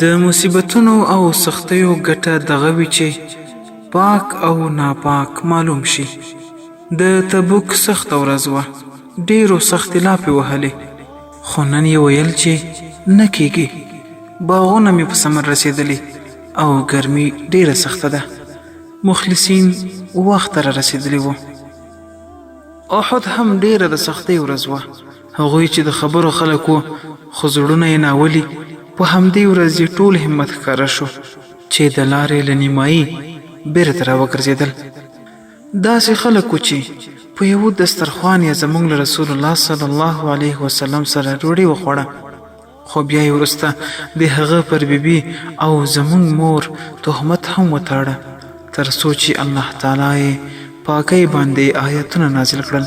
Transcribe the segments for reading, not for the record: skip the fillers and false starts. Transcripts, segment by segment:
د مصیبتونو او سختیو ګټه دغه وي چې پاک او ناپاک معلوم شي. د تبوک سخته ورځ وه، ډېرو سختې لاپې وهلې، خو نن یې ویل چې نه کېږي. باغونه مې په ثمر رسېدلي او ګرمي ډېره سخته ده. مخلصین وخته را رسېدلي وو. احد هم ډېره د سختۍ ورځ وه. هغوی چې د خبرو خلک وو خو زړونه یې ناولي، په همدې ورځ یې ټول همت ښکاره شو چې د لارې له نیمایي بیرته را وګرځېدل. داسې خلک وو چې په یوه دسترخوان یې زموږ له رسول الله صلی الله علیه وسلم سره ډوډۍ وخوړه، خو بیا یې وروسته د هغه پر بیبي او زموږ مور تهمت هم وتاړه، تر څو چې الله تعالی یې پاکۍ باندې آیتونه نازل کړل.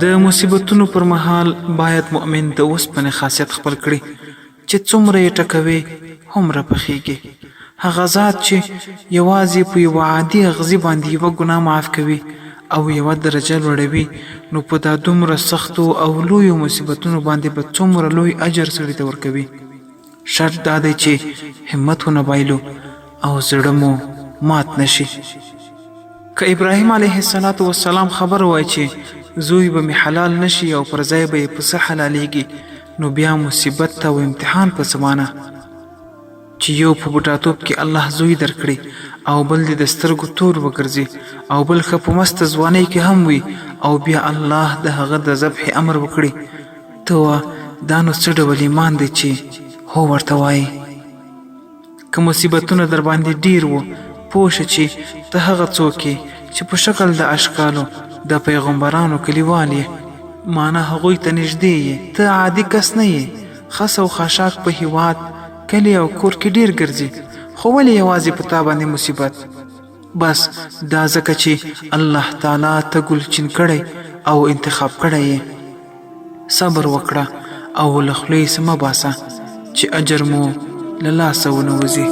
د مصیبتونو پر مهال باید مؤمن د اوسپنې خاصیت خپل کړي چې څومره یې ټکوي هومره پخیږي. هغه ذات چې یوازې په یوه عادي اغزي باندې یوه ګناه معاف کوي او یوه درجه لوړوي، نو په دا دومره سختو او لویو مصیبتونو باندې به څومره لوی اجر سړي ته ورکوي. شرط دا دی چې همت ونه بایلو او زړه مو مات نشي. که ابراهیم علیه السلام خبر وای چې زوی به می حلال نشي او پر ځای به یې پسه حلالیږي، نو بیا مصیبت ته و امتحان په زمانه چې یو په بوډاتوب کې الله زوی درکړي او بل دې د سترګو تور وګرځي او بل ښه په مست ځوانۍ کې هم وي او بیا الله د هغه د ذبح امر وکړي. ته وا دا نو څه ډول ایمان دی چې هو ورته وایي؟ که مصیبتونه در باندې ډیر وو، پوه شه چې ته هغه څوک یې چې په شکل د اشکالو د پیغمبرانو کلیوال یې، معنی هغوی ته نږدې یې. ته عادي کس نه یې، خس او خاشاک په هیواد کلی او کور کې ډیر ګرځي، خو ولې یوازې په تا باندې مصیبت؟ بس دا ځکه چې الله تعالی ته ګلچین کړی او انتخاب کړی یې. صبر وکړه او له خولې څه مه باسه چې اجر مو له لاسه ونه وځي.